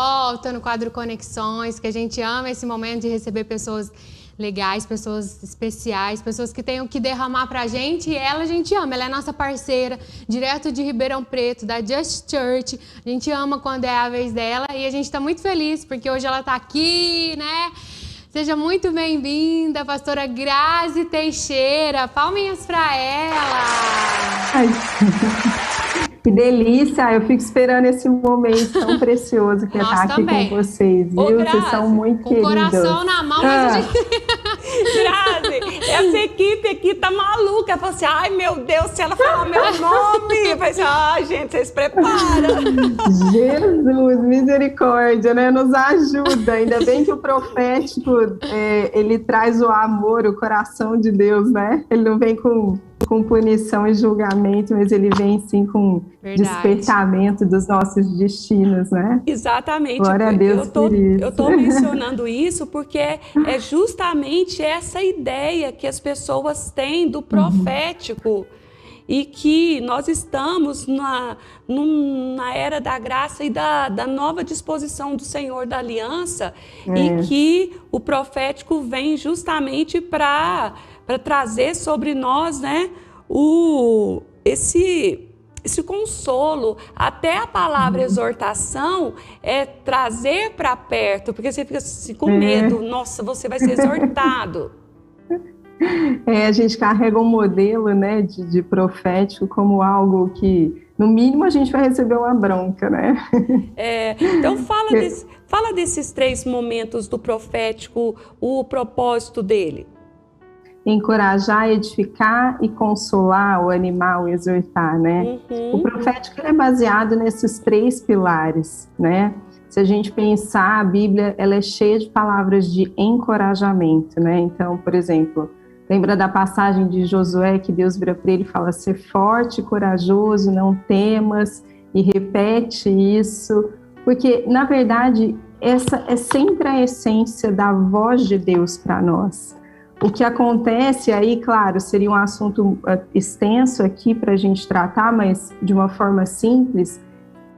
volta no quadro Conexões, que a gente ama esse momento de receber pessoas legais, pessoas especiais, pessoas que têm o que derramar pra gente, e ela a gente ama, ela é nossa parceira, direto de Ribeirão Preto, da Just Church, a gente ama quando é a vez dela, e a gente tá muito feliz, porque hoje ela tá aqui, né? Seja muito bem-vinda, pastora Grazi Teixeira, palminhas pra ela! Ai, que delícia! Eu fico esperando esse momento tão precioso que é estar aqui com vocês, viu? Ô, vocês são muito queridos. Com o coração na mão, mas a gente... Grazi, essa equipe aqui tá maluca. Falou assim, ai meu Deus, se ela falar meu nome. Eu falei assim, gente, vocês preparam. Jesus, misericórdia, né? Nos ajuda. Ainda bem que o profético, ele traz o amor, o coração de Deus, né? Ele não vem com punição e julgamento, mas ele vem sim com despertamento dos nossos destinos, né? Exatamente. Glória a Deus por isso. Eu tô mencionando isso porque é justamente essa ideia que as pessoas têm do profético e que nós estamos na era da graça e da nova disposição do Senhor da aliança e que o profético vem justamente para trazer sobre nós, né, esse consolo. Até a palavra exortação é trazer para perto, porque você fica assim, com medo, nossa, você vai ser exortado. A gente carrega um modelo, né, de profético como algo que, no mínimo, a gente vai receber uma bronca, né? Então fala desses 3 momentos do profético, o propósito dele. Encorajar, edificar e consolar, ou animar, ou exortar, né? O profético é baseado nesses 3 pilares, né? Se a gente pensar, a Bíblia, ela é cheia de palavras de encorajamento, né? Então, por exemplo, lembra da passagem de Josué, que Deus vira para ele e fala, ser forte, corajoso, não temas, e repete isso, porque, na verdade, essa é sempre a essência da voz de Deus para nós. O que acontece aí, claro, seria um assunto extenso aqui para a gente tratar, mas de uma forma simples,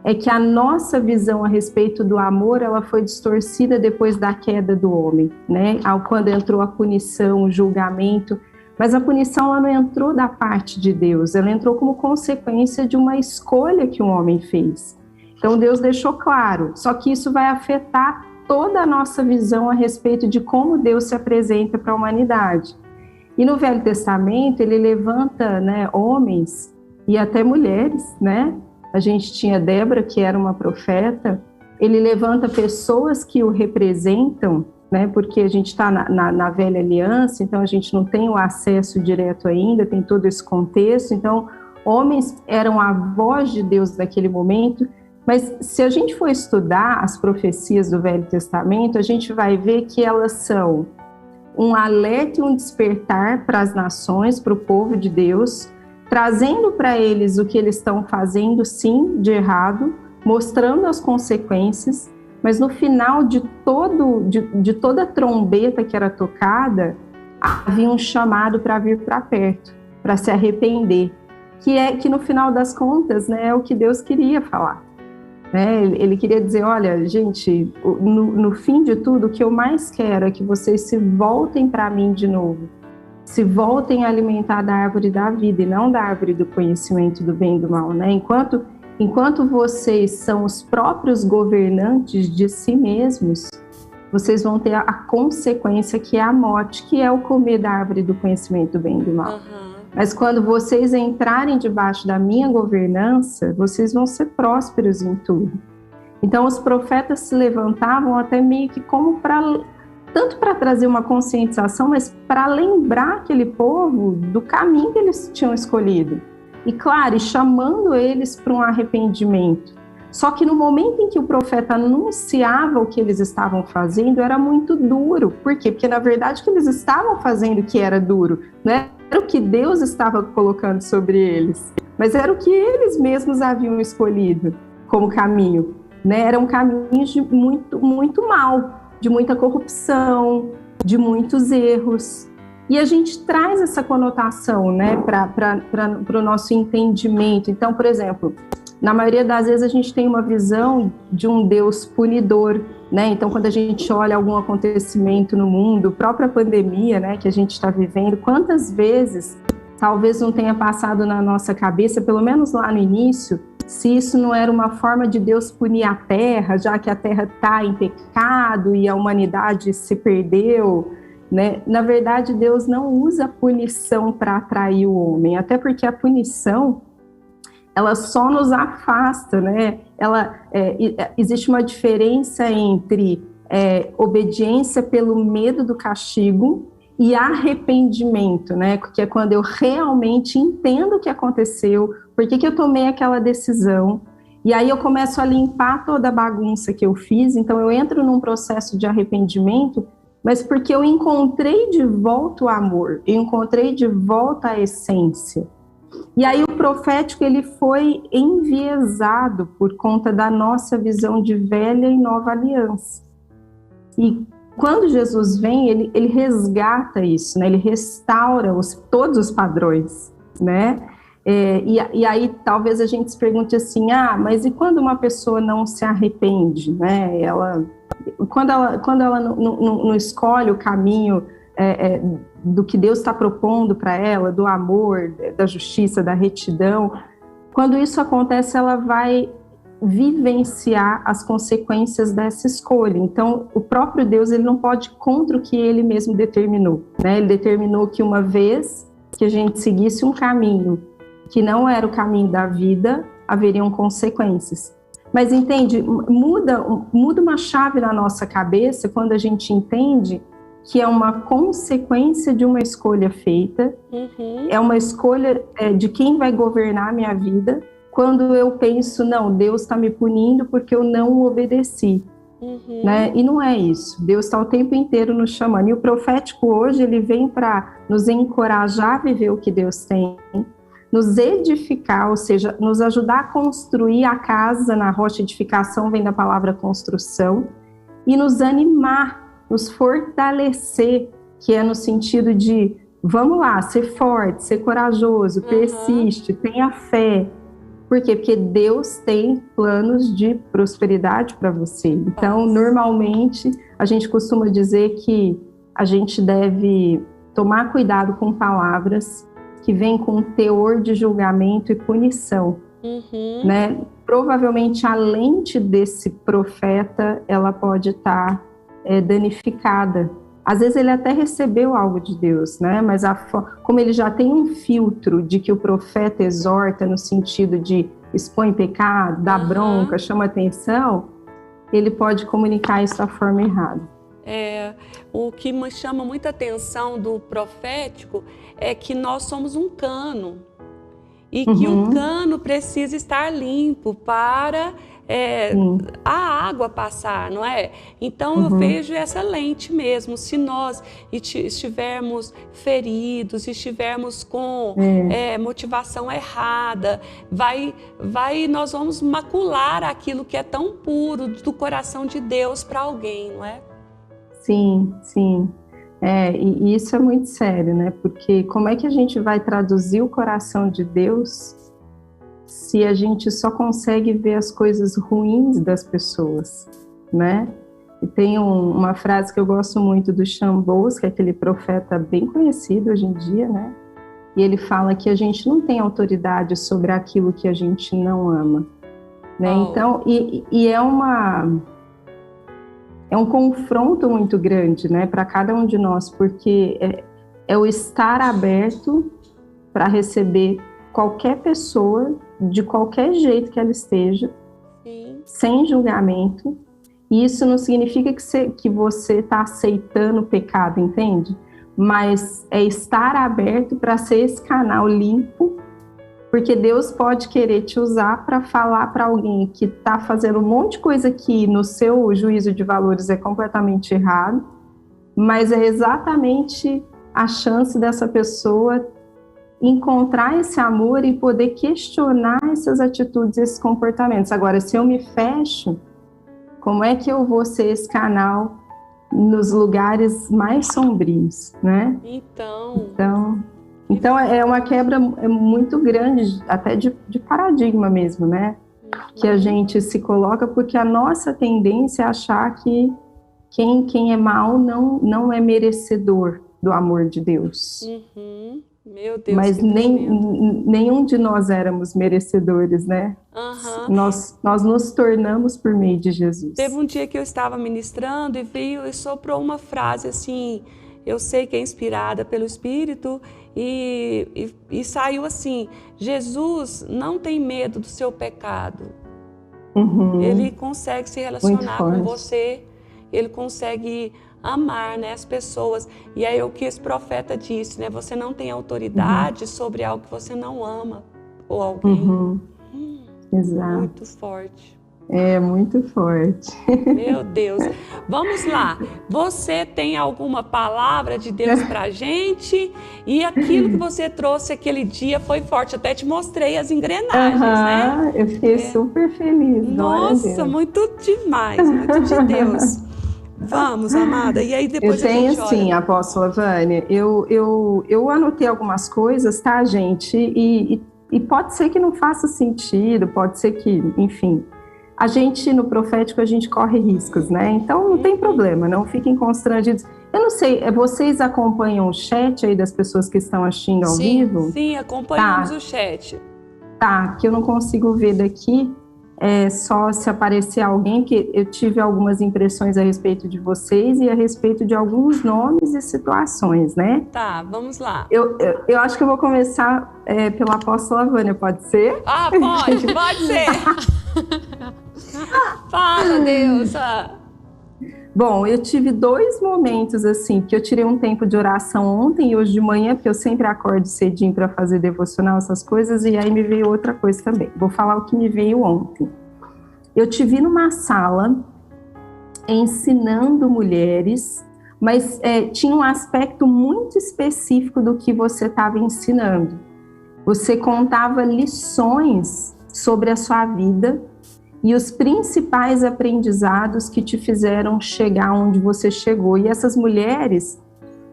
é que a nossa visão a respeito do amor, ela foi distorcida depois da queda do homem, né? Quando entrou a punição, o julgamento, mas a punição ela não entrou da parte de Deus, ela entrou como consequência de uma escolha que o homem fez. Então Deus deixou claro, só que isso vai afetar toda a nossa visão a respeito de como Deus se apresenta para a humanidade. E no Velho Testamento, ele levanta, né, homens e até mulheres, né? A gente tinha Débora, que era uma profeta, ele levanta pessoas que o representam, né? Porque a gente está na velha aliança, então a gente não tem o acesso direto ainda, tem todo esse contexto, então homens eram a voz de Deus naquele momento. Mas se a gente for estudar as profecias do Velho Testamento, a gente vai ver que elas são um alerta e um despertar para as nações, para o povo de Deus, trazendo para eles o que eles estão fazendo, sim, de errado, mostrando as consequências, mas no final de toda a trombeta que era tocada, havia um chamado para vir para perto, para se arrepender, que no final das contas, né, é o que Deus queria falar. Ele queria dizer, olha, gente, no fim de tudo, o que eu mais quero é que vocês se voltem para mim de novo, se voltem a alimentar da árvore da vida e não da árvore do conhecimento do bem e do mal, né? Enquanto vocês são os próprios governantes de si mesmos, vocês vão ter a consequência que é a morte, que é o comer da árvore do conhecimento do bem e do mal. Mas quando vocês entrarem debaixo da minha governança, vocês vão ser prósperos em tudo. Então os profetas se levantavam até meio que como tanto para trazer uma conscientização, mas para lembrar aquele povo do caminho que eles tinham escolhido. E claro, chamando eles para um arrependimento. Só que no momento em que o profeta anunciava o que eles estavam fazendo, era muito duro. Por quê? Porque na verdade o que eles estavam fazendo que era duro, né? Era o que Deus estava colocando sobre eles, mas era o que eles mesmos haviam escolhido como caminho, né? Eram caminhos de muito mal, de muita corrupção, de muitos erros. E a gente traz essa conotação, né, para o nosso entendimento. Então, por exemplo, na maioria das vezes a gente tem uma visão de um Deus punidor, né? Então, quando a gente olha algum acontecimento no mundo, própria pandemia, né, que a gente está vivendo, quantas vezes talvez não tenha passado na nossa cabeça, pelo menos lá no início, se isso não era uma forma de Deus punir a Terra, já que a Terra está em pecado e a humanidade se perdeu, né? Na verdade, Deus não usa a punição para atrair o homem, até porque a punição, ela só nos afasta, né? Existe uma diferença entre obediência pelo medo do castigo e arrependimento, né? Que é quando eu realmente entendo o que aconteceu, por que eu tomei aquela decisão, e aí eu começo a limpar toda a bagunça que eu fiz, então eu entro num processo de arrependimento, mas porque eu encontrei de volta o amor, eu encontrei de volta a essência. E aí o profético, ele foi enviesado por conta da nossa visão de velha e nova aliança. E quando Jesus vem, ele resgata isso, né? Ele restaura todos os padrões, né? E aí talvez a gente se pergunte assim, mas e quando uma pessoa não se arrepende, né? Quando ela não escolhe o caminho do que Deus está propondo para ela, do amor, da justiça, da retidão, quando isso acontece, ela vai vivenciar as consequências dessa escolha. Então, o próprio Deus, ele não pode ir contra o que ele mesmo determinou, né? Ele determinou que uma vez que a gente seguisse um caminho que não era o caminho da vida, haveriam consequências. Mas entende, muda uma chave na nossa cabeça quando a gente entende que é uma consequência de uma escolha feita, é uma escolha de quem vai governar a minha vida, quando eu penso, não, Deus está me punindo porque eu não obedeci. Né? E não é isso. Deus está o tempo inteiro nos chamando. E o profético hoje, ele vem para nos encorajar a viver o que Deus tem, nos edificar, ou seja, nos ajudar a construir a casa. Na rocha, edificação vem da palavra construção, e nos animar, nos fortalecer, que é no sentido de, vamos lá, ser forte, ser corajoso, persiste, tenha fé. Por quê? Porque Deus tem planos de prosperidade para você. Então, normalmente, a gente costuma dizer que a gente deve tomar cuidado com palavras que vêm com teor de julgamento e punição. Né? Provavelmente, a lente desse profeta, ela pode estar danificada. Às vezes ele até recebeu algo de Deus, né? Mas como ele já tem um filtro de que o profeta exorta no sentido de expõe pecado, dá bronca, chama atenção, ele pode comunicar isso da forma errada. O que me chama muita atenção do profético é que nós somos um cano e que o cano precisa estar limpo para a água passar, não é? Então eu vejo essa lente mesmo. Se nós estivermos feridos, estivermos com motivação errada, nós vamos macular aquilo que é tão puro do coração de Deus para alguém, não é? Sim, sim. E isso é muito sério, né? Porque como é que a gente vai traduzir o coração de Deus se a gente só consegue ver as coisas ruins das pessoas, né? E tem uma frase que eu gosto muito do Chambos, que é aquele profeta bem conhecido hoje em dia, né? E ele fala que a gente não tem autoridade sobre aquilo que a gente não ama, né? Então, é um confronto muito grande, né, para cada um de nós, porque é o estar aberto para receber qualquer pessoa, de qualquer jeito que ela esteja, sem julgamento. E isso não significa que você está aceitando o pecado, entende? Mas é estar aberto para ser esse canal limpo, porque Deus pode querer te usar para falar para alguém que está fazendo um monte de coisa que no seu juízo de valores é completamente errado, mas é exatamente a chance dessa pessoa encontrar esse amor e poder questionar essas atitudes, esses comportamentos. Agora, se eu me fecho, como é que eu vou ser esse canal nos lugares mais sombrios, né? Então é uma quebra muito grande, até de paradigma mesmo, né? que a gente se coloca, porque a nossa tendência é achar que quem é mal não é merecedor do amor de Deus. Uhum. Meu Deus, mas nenhum de nós éramos merecedores, né? Uhum. Nós nos tornamos por meio de Jesus. Teve um dia que eu estava ministrando e veio e soprou uma frase assim, eu sei que é inspirada pelo Espírito, e saiu assim: Jesus não tem medo do seu pecado. Uhum. Ele consegue se relacionar com você, ele consegue amar, né, as pessoas. E aí o que esse profeta disse, né? Você não tem autoridade sobre algo que você não ama ou alguém. Exato. Muito forte. É, muito forte. Meu Deus. Vamos lá. Você tem alguma palavra de Deus pra gente? E aquilo que você trouxe aquele dia foi forte. Até te mostrei as engrenagens, né? Eu fiquei super feliz. Nossa, muito demais. Muito de Deus. Vamos, amada. E aí depois eu tenho, a gente sim, apóstola Vânia. Eu anotei algumas coisas, tá, gente? E pode ser que não faça sentido, pode ser que, enfim... A gente, no profético, a gente corre riscos, né? Então, não tem problema, não fiquem constrangidos. Eu não sei, vocês acompanham o chat aí das pessoas que estão assistindo ao vivo? Sim, acompanhamos o chat. Tá, que eu não consigo ver daqui, só se aparecer alguém, que eu tive algumas impressões a respeito de vocês e a respeito de alguns nomes e situações, né? Tá, vamos lá. Eu acho que eu vou começar pela apóstola Vânia, pode ser? Ah, pode ser! Fala, Deus! Bom, eu tive 2 momentos assim, que eu tirei um tempo de oração ontem e hoje de manhã, porque eu sempre acordo cedinho para fazer devocional, essas coisas, e aí me veio outra coisa também. Vou falar o que me veio ontem. Eu te vi numa sala ensinando mulheres, mas tinha um aspecto muito específico do que você estava ensinando. Você contava lições sobre a sua vida e os principais aprendizados que te fizeram chegar onde você chegou. E essas mulheres,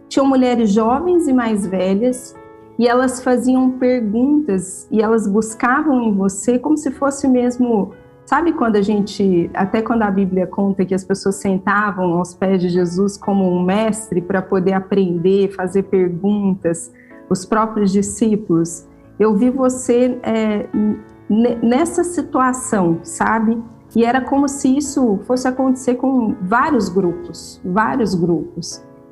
tinham mulheres jovens e mais velhas, e elas faziam perguntas, e elas buscavam em você como se fosse mesmo... Sabe quando até quando a Bíblia conta que as pessoas sentavam aos pés de Jesus como um mestre para poder aprender, fazer perguntas, os próprios discípulos? Eu vi você... nessa situação, sabe? E era como se isso fosse acontecer com vários grupos.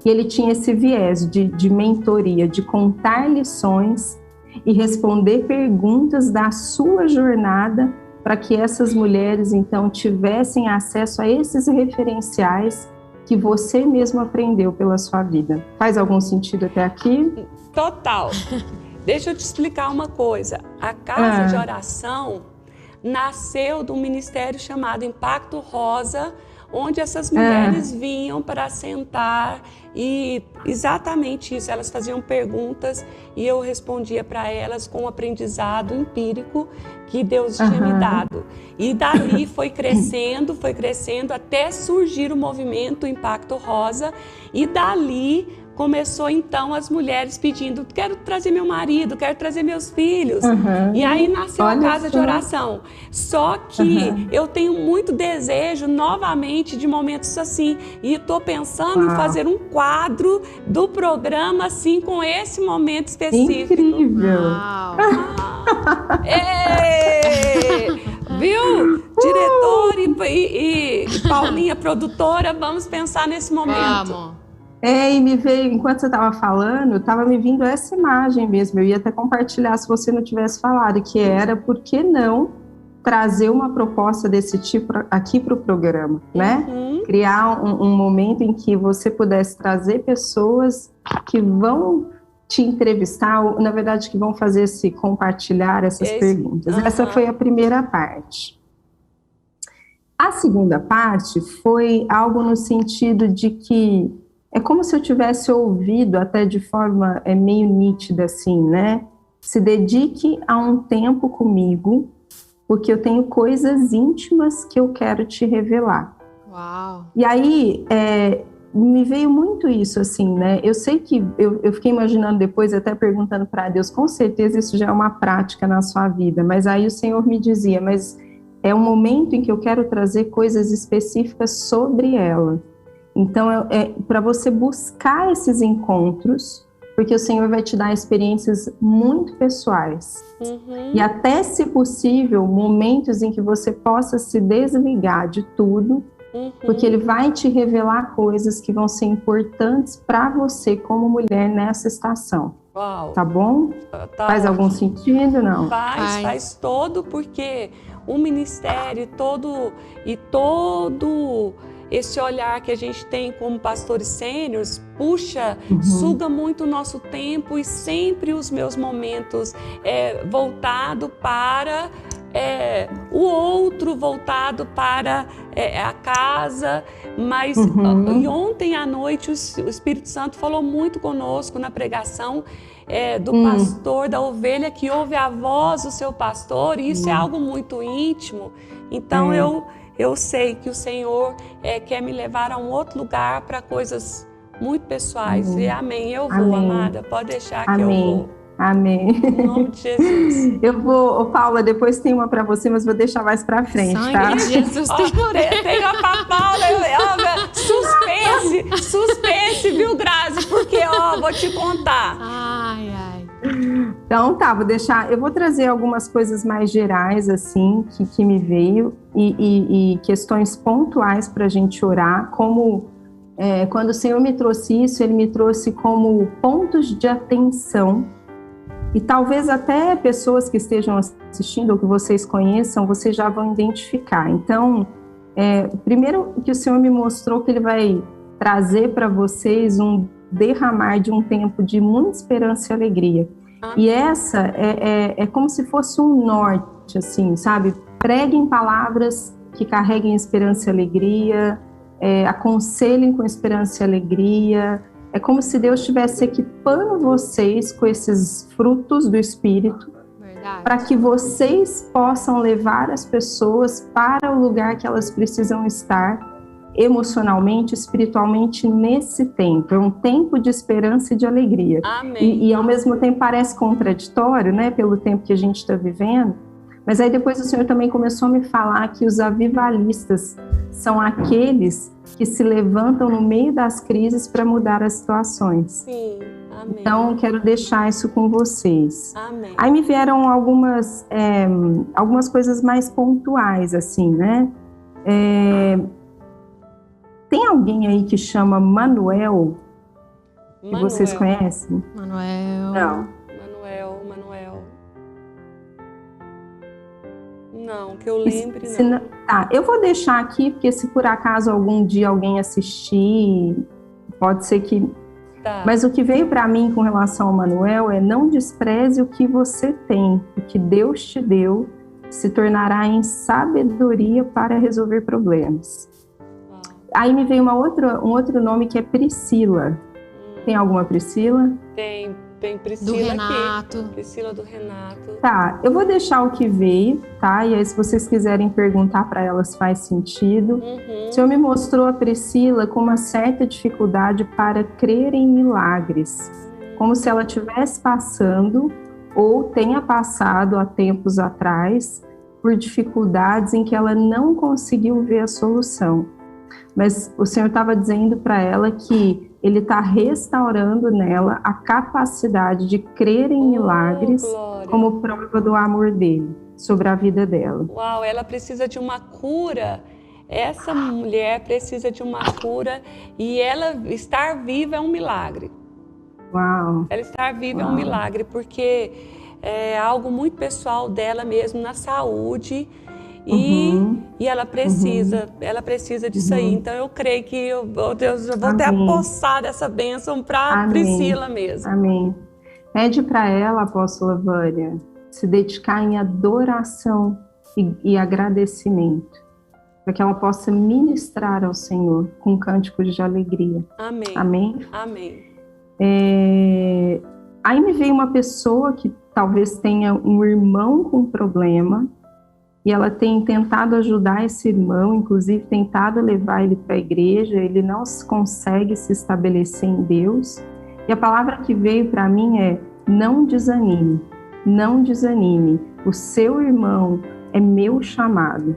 E ele tinha esse viés de mentoria, de contar lições e responder perguntas da sua jornada para que essas mulheres, então, tivessem acesso a esses referenciais que você mesmo aprendeu pela sua vida. Faz algum sentido até aqui? Total. Deixa eu te explicar uma coisa. A Casa de Oração nasceu de um ministério chamado Impacto Rosa, onde essas mulheres vinham para sentar e exatamente isso, elas faziam perguntas e eu respondia para elas com o aprendizado empírico que Deus tinha me dado. E dali foi crescendo até surgir o movimento Impacto Rosa, e dali começou então as mulheres pedindo: quero trazer meu marido, quero trazer meus filhos. E aí nasceu a Casa de Oração. Só que eu tenho muito desejo novamente de momentos assim. E estou pensando em fazer um quadro do programa assim, com esse momento específico. Incrível! Viu? Diretor e Paulinha, produtora, vamos pensar nesse momento. Vamos. E me veio, enquanto você estava falando, estava me vindo essa imagem mesmo. Eu ia até compartilhar se você não tivesse falado, que era por que não trazer uma proposta desse tipo aqui para o programa, né? Criar um momento em que você pudesse trazer pessoas que vão te entrevistar, ou, na verdade, que vão fazer compartilhar essas perguntas. Essa foi a primeira parte. A segunda parte foi algo no sentido de que é como se eu tivesse ouvido até de forma meio nítida assim, né? Se dedique a um tempo comigo, porque eu tenho coisas íntimas que eu quero te revelar. Uau! E aí, me veio muito isso assim, né? Eu sei que, eu fiquei imaginando depois, até perguntando para Deus, com certeza isso já é uma prática na sua vida, mas aí o Senhor me dizia, mas é um momento em que eu quero trazer coisas específicas sobre ela. Então, é para você buscar esses encontros, porque o Senhor vai te dar experiências muito pessoais. E até, se possível, momentos em que você possa se desligar de tudo, porque Ele vai te revelar coisas que vão ser importantes para você como mulher nessa estação. Uau. Tá bom? Tá Faz ótimo. algum sentido, não? Faz todo, porque o ministério todo esse olhar que a gente tem como pastores sêniores, puxa, suga muito o nosso tempo, e sempre os meus momentos voltado para o outro, voltado para a casa. Mas e ontem à noite o Espírito Santo falou muito conosco na pregação do pastor, da ovelha que ouve a voz do seu pastor, e isso é algo muito íntimo. Então eu sei que o Senhor quer me levar a um outro lugar para coisas muito pessoais. E amém, eu vou, amada, pode deixar que eu vou. Amém. Em nome de Jesus. Eu vou, Paula, depois tem uma para você, mas vou deixar mais para frente, tá? Jesus, tem uma para Paula, suspense, viu, Grazi? Porque, vou te contar. Ai. Então, tá, eu vou trazer algumas coisas mais gerais, assim, que me veio, e questões pontuais para a gente orar, como quando o Senhor me trouxe isso, Ele me trouxe como pontos de atenção. E talvez até pessoas que estejam assistindo ou que vocês conheçam, vocês já vão identificar. Então, primeiro que o Senhor me mostrou que Ele vai trazer para vocês um derramar de um tempo de muita esperança e alegria. E essa é como se fosse um norte, assim, sabe? Preguem palavras que carreguem esperança e alegria, aconselhem com esperança e alegria. É como se Deus estivesse equipando vocês com esses frutos do Espírito, para que vocês possam levar as pessoas para o lugar que elas precisam estar, emocionalmente, espiritualmente, nesse tempo. É um tempo de esperança e de alegria. Amém. E ao mesmo tempo parece contraditório, né, pelo tempo que a gente está vivendo. Mas aí depois o Senhor também começou a me falar que os avivalistas são aqueles que se levantam no meio das crises para mudar as situações. Sim, amém. Então, quero deixar isso com vocês. Amém. Aí me vieram algumas coisas mais pontuais, assim, né? Tem alguém aí que chama Manuel? Que vocês conhecem? Manuel. Não. Manuel. Não, que eu lembre, não. Tá, eu vou deixar aqui, porque se por acaso algum dia alguém assistir, pode ser que... Tá. Mas o que veio para mim com relação ao Manuel não despreze o que você tem, o que Deus te deu se tornará em sabedoria para resolver problemas. Aí me veio um outro nome que é Priscila. Tem alguma Priscila? Tem Priscila do Renato. Aqui. Priscila do Renato. Tá, eu vou deixar o que veio, tá? E aí se vocês quiserem perguntar para elas faz sentido. O Senhor me mostrou a Priscila com uma certa dificuldade para crer em milagres. Como se ela estivesse passando ou tenha passado há tempos atrás por dificuldades em que ela não conseguiu ver a solução. Mas o Senhor estava dizendo para ela que Ele está restaurando nela a capacidade de crer em milagres como prova do amor dele sobre a vida dela. Uau, ela precisa de uma cura. Essa mulher precisa de uma cura, e ela estar viva é um milagre. Uau. Ela estar viva é um milagre, porque é algo muito pessoal dela mesmo, na saúde. E ela precisa disso aí. Então eu creio que Deus, eu vou até apossar dessa bênção para Priscila mesmo. Amém. Pede para ela, apóstola Vânia, se dedicar em adoração e agradecimento, para que ela possa ministrar ao Senhor com cânticos de alegria. Amém. Amém. Amém. Aí me veio uma pessoa que talvez tenha um irmão com problema, e ela tem tentado ajudar esse irmão, inclusive tentado levar ele para a igreja, ele não consegue se estabelecer em Deus. E a palavra que veio para mim é: não desanime, não desanime. O seu irmão é meu chamado.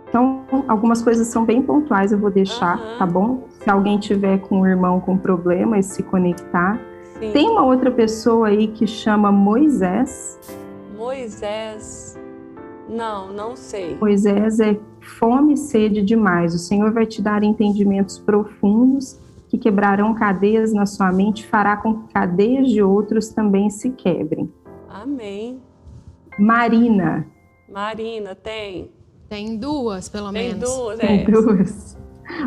Então, algumas coisas são bem pontuais, eu vou deixar, tá bom? Se alguém tiver com um irmão com problema e se conectar. Sim. Tem uma outra pessoa aí que chama Moisés. Moisés, não sei. Moisés é fome e sede demais. O Senhor vai te dar entendimentos profundos que quebrarão cadeias na sua mente, fará com que cadeias de outros também se quebrem. Amém. Marina, tem. Tem duas, pelo menos. Tem duas.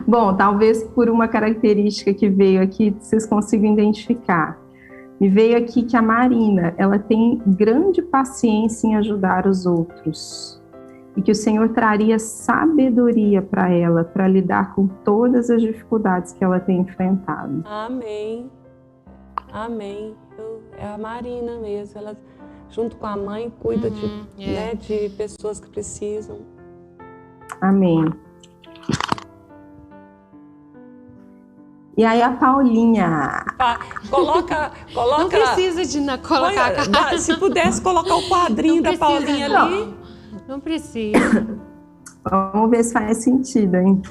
Bom, talvez por uma característica que veio aqui, vocês consigam identificar. Me veio aqui que a Marina, ela tem grande paciência em ajudar os outros. E que o Senhor traria sabedoria para ela, para lidar com todas as dificuldades que ela tem enfrentado. Amém. É a Marina mesmo. Ela, junto com a mãe, cuida de pessoas que precisam. Amém. E aí a Paulinha. Coloca. Não precisa de colocar a cara. Se pudesse colocar o quadrinho da Paulinha ali. Não precisa. Vamos ver se faz sentido, hein?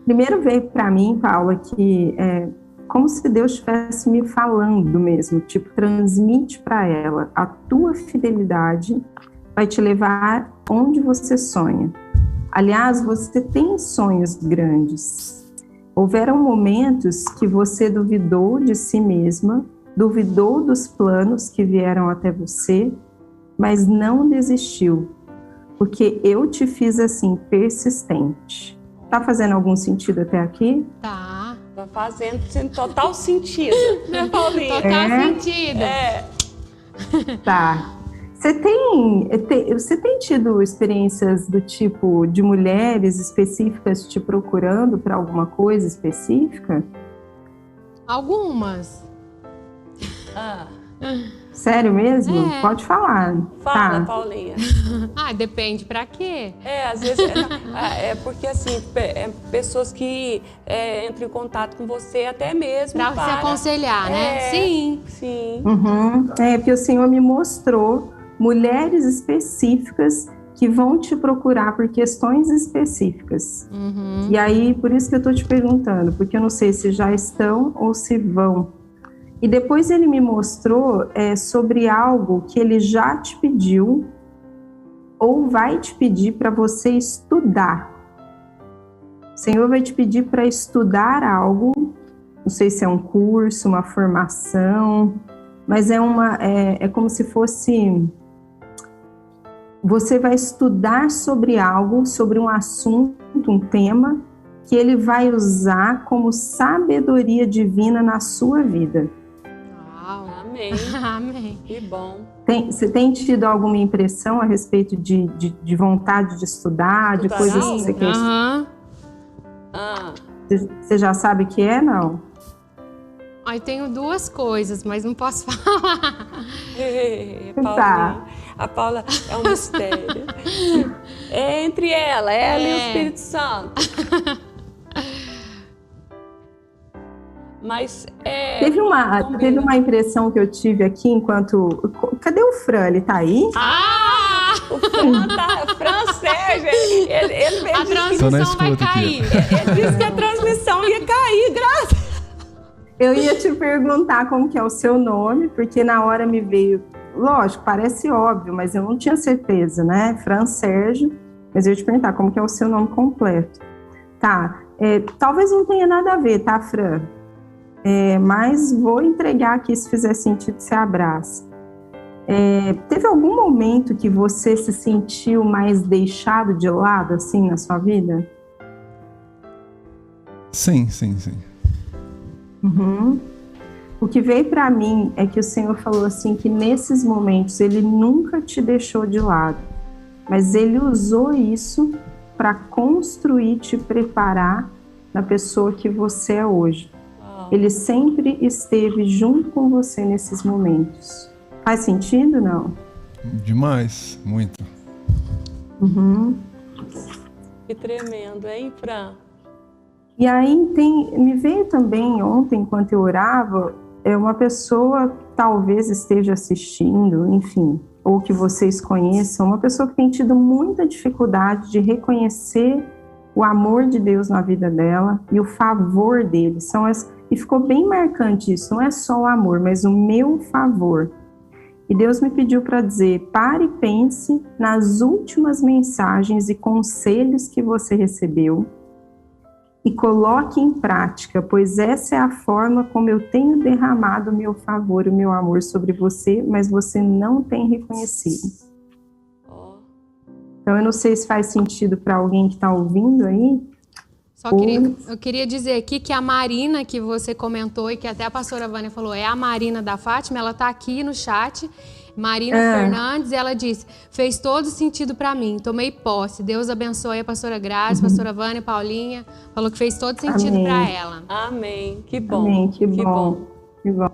Primeiro veio para mim, Paula, que é como se Deus estivesse me falando mesmo. Tipo, transmite para ela: a tua fidelidade vai te levar onde você sonha. Aliás, você tem sonhos grandes. Houveram momentos que você duvidou de si mesma, duvidou dos planos que vieram até você, mas não desistiu, porque eu te fiz assim, persistente. Tá fazendo algum sentido até aqui? Tá fazendo total sentido, né, Paulinha? Total sentido. Tá. Você tem tido experiências do tipo de mulheres específicas te procurando para alguma coisa específica? Algumas. Sério mesmo? Pode falar. Fala, tá. Paulinha. Depende pra quê? Às vezes é porque assim, pessoas que entram em contato com você até mesmo para se aconselhar, né? Sim. Uhum. Porque o Senhor me mostrou mulheres específicas que vão te procurar por questões específicas. Uhum. E aí, por isso que eu estou te perguntando, porque eu não sei se já estão ou se vão. E depois ele me mostrou sobre algo que ele já te pediu ou vai te pedir para você estudar. O Senhor vai te pedir para estudar algo, não sei se é um curso, uma formação, mas é como se fosse... Você vai estudar sobre algo, sobre um assunto, um tema, que ele vai usar como sabedoria divina na sua vida. Uau, amém. Amém. Que bom. Você tem tido alguma impressão a respeito de vontade de estudar, de coisas que você quer estudar? Você já sabe o que é, não? Eu tenho duas coisas, mas não posso falar. Tá. A Paula é um mistério. É entre ela e o Espírito Santo. Mas teve uma impressão que eu tive aqui enquanto... Cadê o Fran? Ele tá aí? O Fran Sérgio, ele a transmissão vai cair. Ele disse que a transmissão ia cair, graças. Eu ia te perguntar como que é o seu nome, porque na hora me veio... Lógico, parece óbvio, mas eu não tinha certeza, né? Fran Sérgio, mas eu ia te perguntar como que é o seu nome completo. Tá, talvez não tenha nada a ver, tá, Fran? Mas vou entregar aqui, se fizer sentido, você abraça. Teve algum momento que você se sentiu mais deixado de lado, assim, na sua vida? Sim. Uhum. O que veio para mim é que o Senhor falou assim, que nesses momentos Ele nunca te deixou de lado, mas Ele usou isso para construir, te preparar na pessoa que você é hoje. Ele sempre esteve junto com você nesses momentos. Faz sentido, não? Demais, muito. Uhum. Que tremendo, hein, Fran? E aí me veio também ontem, enquanto eu orava, uma pessoa que talvez esteja assistindo, enfim, ou que vocês conheçam, uma pessoa que tem tido muita dificuldade de reconhecer o amor de Deus na vida dela e o favor dele. E ficou bem marcante isso, não é só o amor, mas o meu favor. E Deus me pediu para dizer, pare e pense nas últimas mensagens e conselhos que você recebeu e coloque em prática, pois essa é a forma como eu tenho derramado o meu favor, o meu amor sobre você, mas você não tem reconhecido. Então, eu não sei se faz sentido para alguém que está ouvindo aí. Eu queria dizer aqui que a Marina, que você comentou e que até a pastora Vânia falou, é a Marina da Fátima, ela está aqui no chat. Marina Fernandes, ela disse, fez todo sentido para mim, tomei posse. Deus abençoe a pastora Grazi, pastora Vânia, Paulinha. Falou que fez todo sentido para ela. Amém. Que bom. Amém, que bom. Que bom.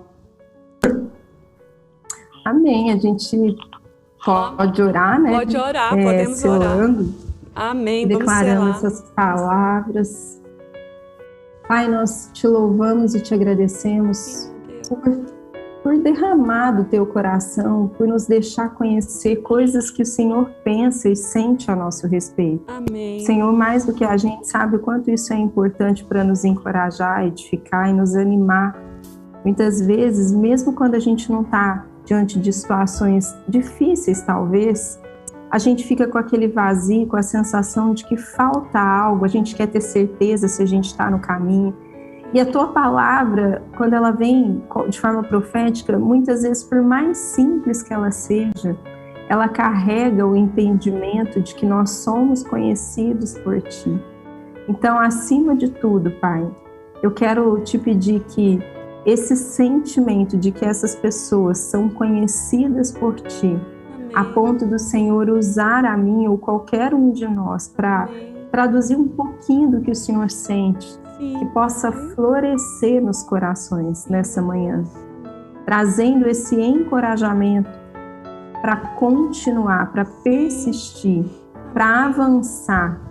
Amém. A gente pode orar, né? Pode orar, podemos orar. Amém. Declarando essas palavras. Pai, nós te louvamos e te agradecemos por derramar do teu coração, por nos deixar conhecer coisas que o Senhor pensa e sente a nosso respeito. Amém. Senhor, mais do que a gente sabe o quanto isso é importante para nos encorajar, edificar e nos animar. Muitas vezes, mesmo quando a gente não está diante de situações difíceis, talvez, a gente fica com aquele vazio, com a sensação de que falta algo, a gente quer ter certeza se a gente está no caminho. E a tua palavra, quando ela vem de forma profética, muitas vezes, por mais simples que ela seja, ela carrega o entendimento de que nós somos conhecidos por ti. Então, acima de tudo, Pai, eu quero te pedir que esse sentimento de que essas pessoas são conhecidas por ti, a ponto do Senhor usar a mim ou qualquer um de nós para traduzir um pouquinho do que o Senhor sente, que possa florescer nos corações nessa manhã, trazendo esse encorajamento para continuar, para persistir, para avançar.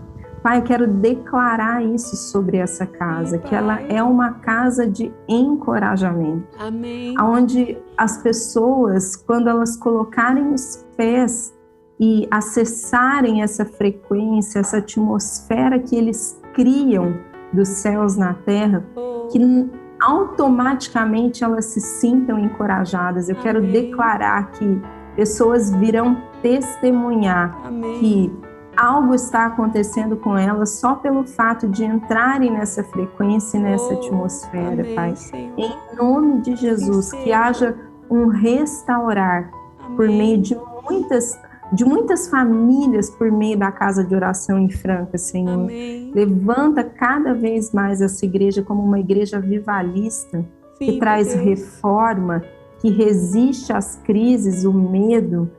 Pai, eu quero declarar isso sobre essa casa, que ela é uma casa de encorajamento. Amém. Onde as pessoas, quando elas colocarem os pés e acessarem essa frequência, essa atmosfera que eles criam dos céus na terra, que automaticamente elas se sintam encorajadas. Eu quero declarar que pessoas virão testemunhar que algo está acontecendo com elas só pelo fato de entrarem nessa frequência e nessa atmosfera, Pai. Senhor. Em nome de Jesus, que haja um restaurar por meio de muitas famílias, por meio da casa de oração em Franca, Senhor. Amém. Levanta cada vez mais essa igreja como uma igreja vivalista, que traz reforma, que resiste às crises, o medo,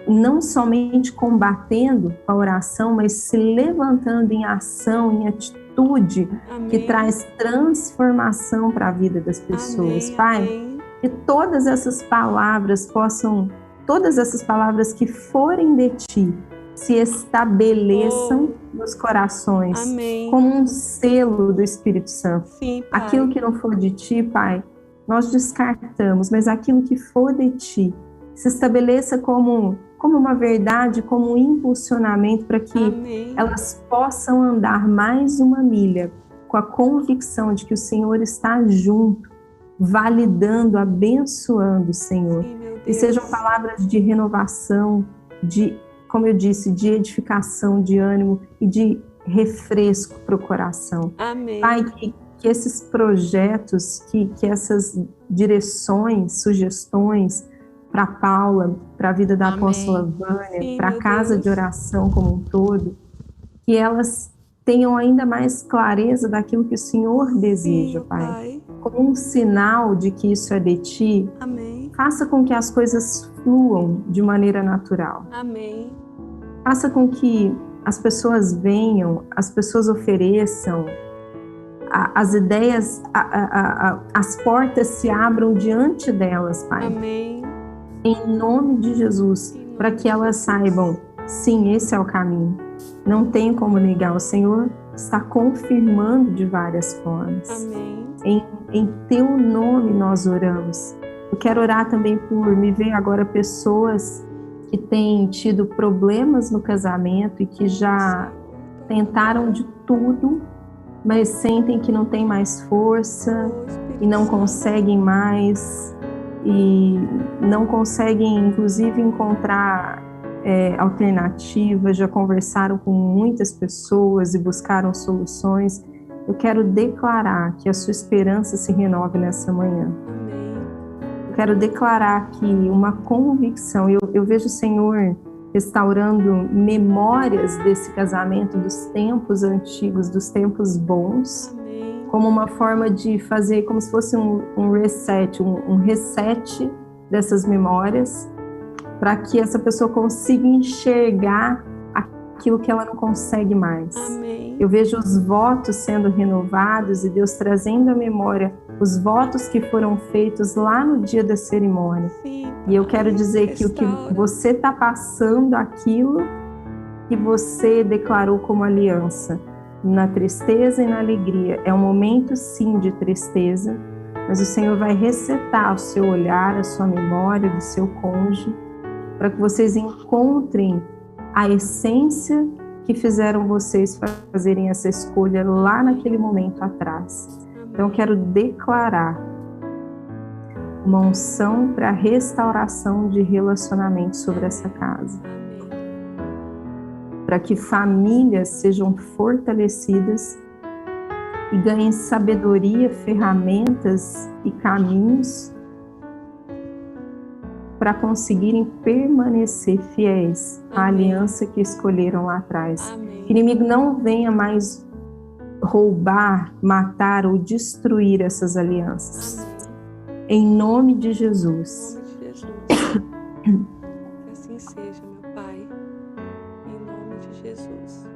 não somente combatendo a oração, mas se levantando em ação, em atitude, que traz transformação para a vida das pessoas. Pai, que todas essas palavras que forem de Ti, se estabeleçam nos corações, como um selo do Espírito Santo. Sim, Pai. Aquilo que não for de Ti, Pai, nós descartamos, mas aquilo que for de Ti, se estabeleça como uma verdade, como um impulsionamento para que elas possam andar mais uma milha com a convicção de que o Senhor está junto, validando, abençoando, Senhor. E sejam palavras de renovação, como eu disse, de edificação, de ânimo e de refresco para o coração. Amém. Pai, que esses projetos, que essas direções, sugestões para Paula, para a vida da apóstola Vânia, para a casa de oração como um todo, que elas tenham ainda mais clareza daquilo que o Senhor deseja, Pai. Como um sinal de que isso é de Ti, faça com que as coisas fluam de maneira natural. Faça com que as pessoas venham, as pessoas ofereçam, as ideias, as portas se abram diante delas, Pai. Em nome de Jesus, para que elas saibam, sim, esse é o caminho. Não tem como negar, o Senhor está confirmando de várias formas. em teu nome nós oramos. Eu quero orar também por me ver agora pessoas que têm tido problemas no casamento e que já tentaram de tudo, mas sentem que não tem mais força e não conseguem mais, e não conseguem inclusive encontrar alternativas, já conversaram com muitas pessoas e buscaram soluções. Eu quero declarar que a sua esperança se renove nessa manhã. Eu quero declarar que uma convicção, eu vejo o Senhor restaurando memórias desse casamento, dos tempos antigos, dos tempos bons, como uma forma de fazer como se fosse um reset, um reset dessas memórias, para que essa pessoa consiga enxergar aquilo que ela não consegue mais. Amém. Eu vejo os votos sendo renovados e Deus trazendo à memória os votos que foram feitos lá no dia da cerimônia. Sim, e eu quero dizer que o que você está passando, aquilo que você declarou como aliança, na tristeza e na alegria, é um momento sim de tristeza, mas o Senhor vai resetar o seu olhar, a sua memória do seu cônjuge, para que vocês encontrem a essência que fizeram vocês fazerem essa escolha lá naquele momento atrás. Então, eu quero declarar uma unção para a restauração de relacionamento sobre essa casa. Para que famílias sejam fortalecidas e ganhem sabedoria, ferramentas e caminhos para conseguirem permanecer fiéis à aliança que escolheram lá atrás. Amém. Que o inimigo não venha mais roubar, matar ou destruir essas alianças. Amém. Em nome de Jesus. Em nome de Jesus. Que assim seja, meu Pai. Em nome de Jesus.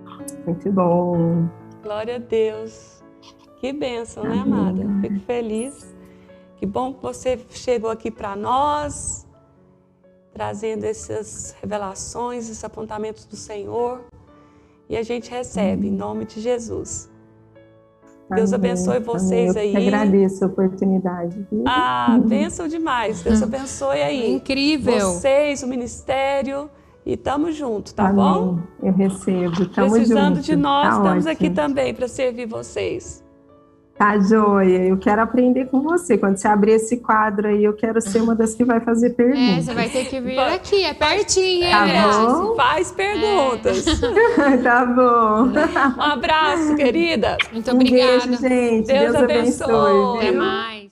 Amém. Muito bom. Glória a Deus. Que bênção, né, amada? Fico feliz. Que bom que você chegou aqui para nós, trazendo essas revelações, esses apontamentos do Senhor. E a gente recebe, em nome de Jesus. Deus abençoe vocês aí. Eu agradeço a oportunidade. Bênção demais. Deus abençoe aí. Incrível. Vocês, o ministério. E tamo junto, tá Amém. bom? Eu recebo. Tamo Precisando junto. de nós, tá estamos ótimo. aqui também para servir vocês. Tá joia, eu quero aprender com você. Quando você abrir esse quadro aí, eu quero ser uma das que vai fazer perguntas. Você vai ter que vir aqui, é pertinho. Tá bom? Faz perguntas. Tá bom. Um abraço, querida. Muito obrigada. Um beijo, gente. Deus abençoe. Até mais.